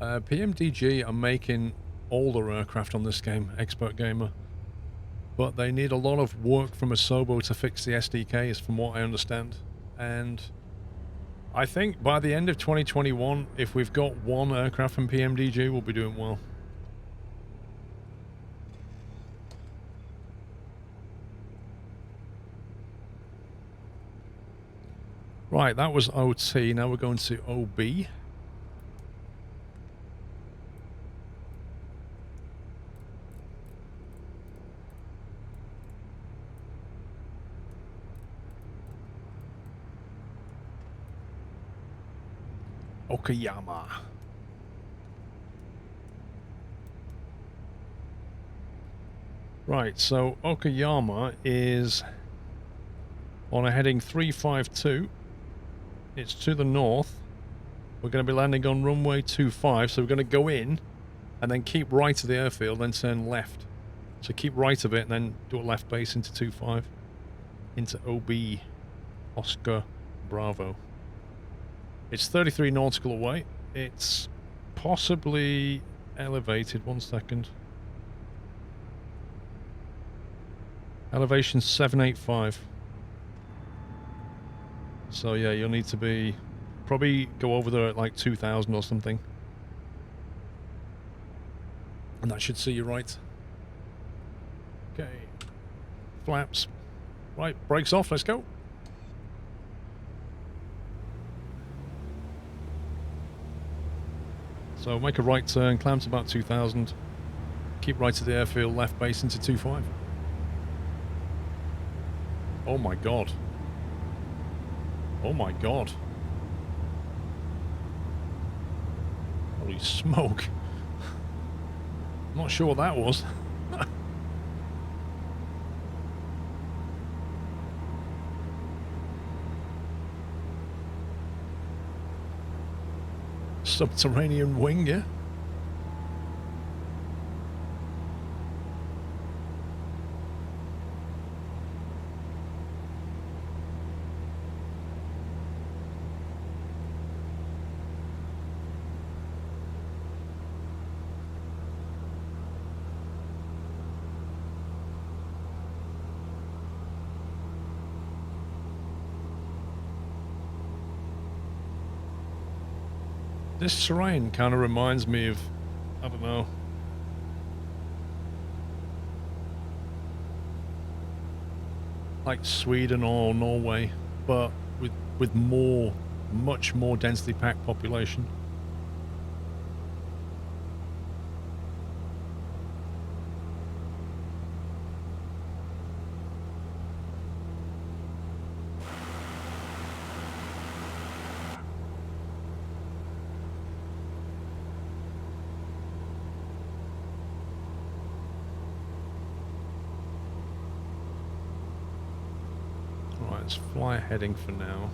PMDG are making older aircraft on this game, Expert Gamer. But they need a lot of work from Asobo to fix the SDKs, from what I understand. And I think by the end of 2021, if we've got one aircraft from PMDG, we'll be doing well. Right, that was OT. Now we're going to OB. Okayama. Right, so Okayama is on a heading 352. It's to the north. We're going to be landing on runway 25, so we're going to go in and then keep right of the airfield, then turn left. So keep right of it and then do a left base into 25, into OB, Oscar Bravo. It's 33 nautical away. It's possibly elevated. 1 second. Elevation 785. So yeah, you'll need to be... probably go over there at like 2,000 or something. And that should see you right. Okay. Flaps. Right, brakes off, let's go. So make a right turn, climb to about 2,000. Keep right to the airfield, left base into 25. Oh my god. Oh my god. Holy smoke. I'm not sure what that was. Subterranean wing, yeah? This terrain kind of reminds me of, I don't know, like Sweden or Norway, but with much more densely packed population. let's fly a heading for now.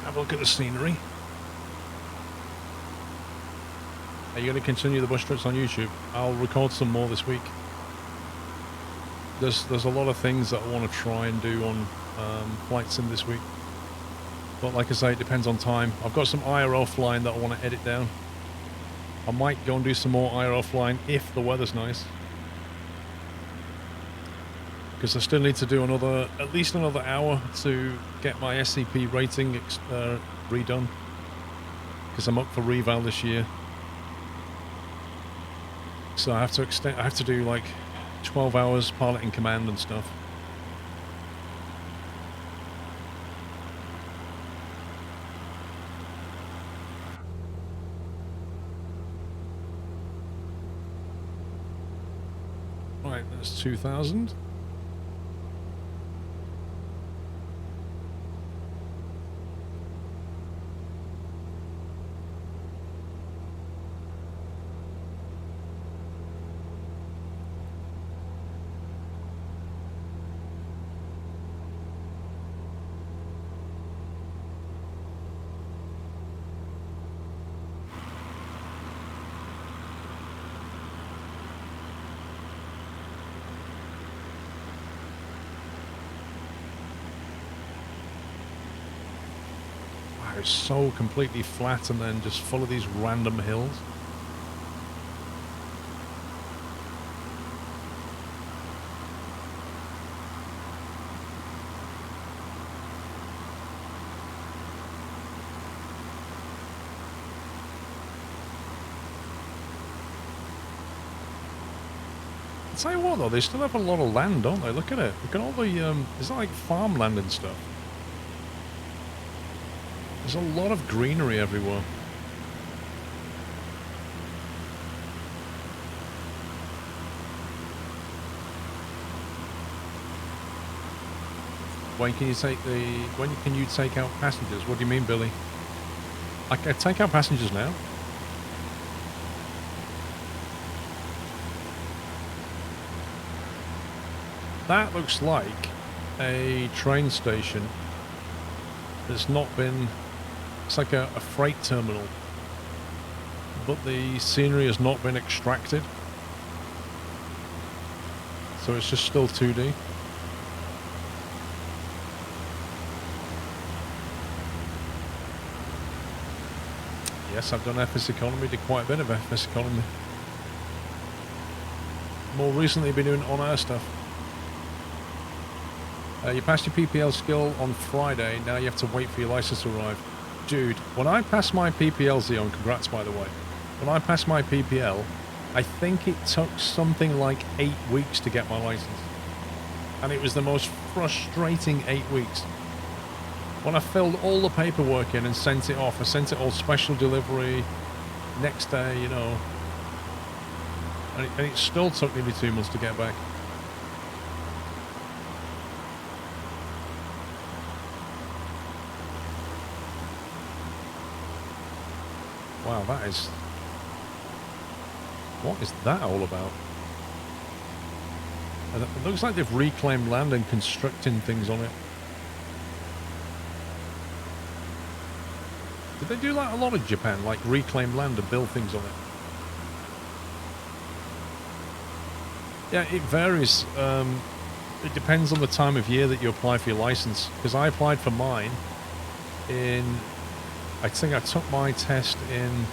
Have a look at the scenery. Are you going to continue the bush trips on YouTube? I'll record some more this week. There's a lot of things that I want to try and do on flight sim this week. But like I say, it depends on time. I've got some IRL flying that I want to edit down. I might go and do some more IRL flying if the weather's nice. Because I still need to do at least another hour to get my SCP rating redone. Because I'm up for reval this year. So I have to extend. I have to do like 12 hours piloting command and stuff. Right, that's 2,000. It's so completely flat and then just full of these random hills. I'll tell you what though, they still have a lot of land, don't they? Look at it. Look at all the, is that like farmland and stuff? There's a lot of greenery everywhere. When can you take out passengers? What do you mean, Billy? I can take out passengers now. That looks like a train station that's not been... It's like a freight terminal, but the scenery has not been extracted, so it's just still 2D. Yes, I've done FS Economy, did quite a bit of FS Economy. More recently, been doing on-air stuff. You passed your PPL skill on Friday, now you have to wait for your license to arrive. Dude, when I passed my PPL, Xeon, congrats by the way. When I passed my PPL, I think it took something like 8 weeks to get my license. And it was the most frustrating 8 weeks. When I filled all the paperwork in and sent it off, I sent it all special delivery, next day, you know. And it still took nearly 2 months to get back. Wow, that is... What is that all about? It looks like they've reclaimed land and constructing things on it. Did they do like a lot of Japan, like reclaim land and build things on it? Yeah, it varies. It depends on the time of year that you apply for your license. Because I applied for mine in... I think I took my test in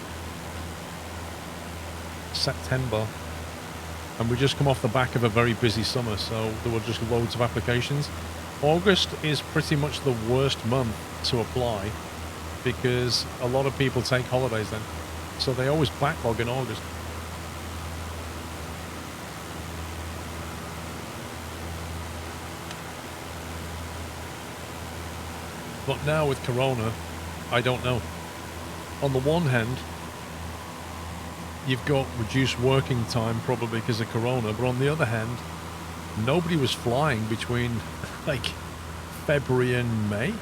September, and we just come off the back of a very busy summer, so there were just loads of applications. August is pretty much the worst month to apply because a lot of people take holidays then, so they always backlog in August. But now with Corona, I don't know. On the one hand, you've got reduced working time probably because of Corona, but on the other hand, nobody was flying between like February and May.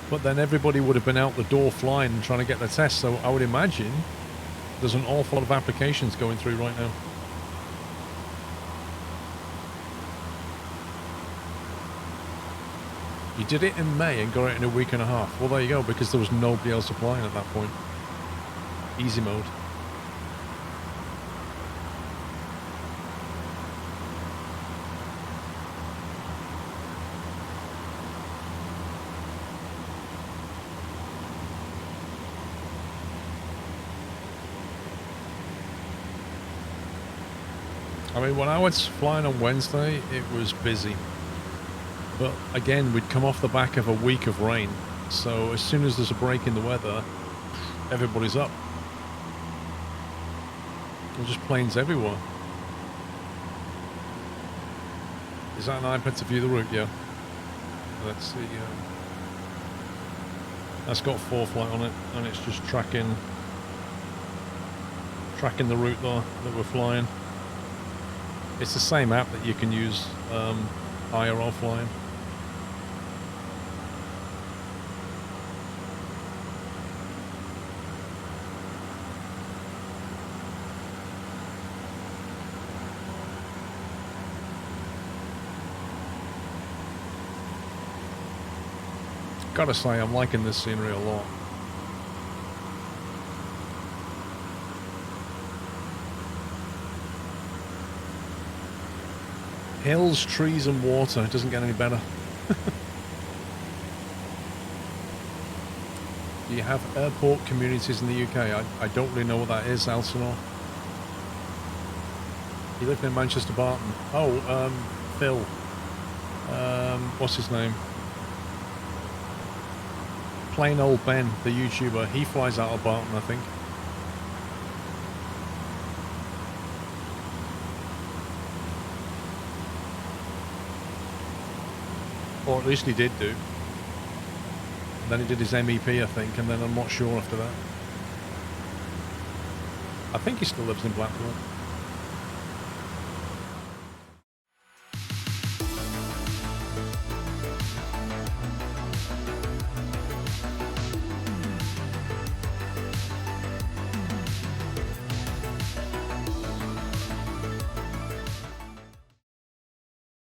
But then everybody would have been out the door flying and trying to get their tests, so I would imagine there's an awful lot of applications going through right now. You did it in May and got it in a week and a half. Well, there you go, because there was nobody else applying at that point. Easy mode. I mean, when I was flying on Wednesday, it was busy. But again, we'd come off the back of a week of rain. So as soon as there's a break in the weather, everybody's up. There's just planes everywhere. Is that an iPad to view the route? Yeah. Let's see. That's got 4Flight on it, and it's just tracking the route there that we're flying. It's the same app that you can use IRL flying. Gotta say, I'm liking this scenery a lot. Hills, trees and water. It doesn't get any better. Do you have airport communities in the UK? I don't really know what that is, Elsinore. You live in Manchester Barton. Oh, Phil. What's his name? Plain Old Ben, the YouTuber. He flies out of Barton, I think. Or at least he did do. And then he did his MEP, I think, and then I'm not sure after that. I think he still lives in Blackpool.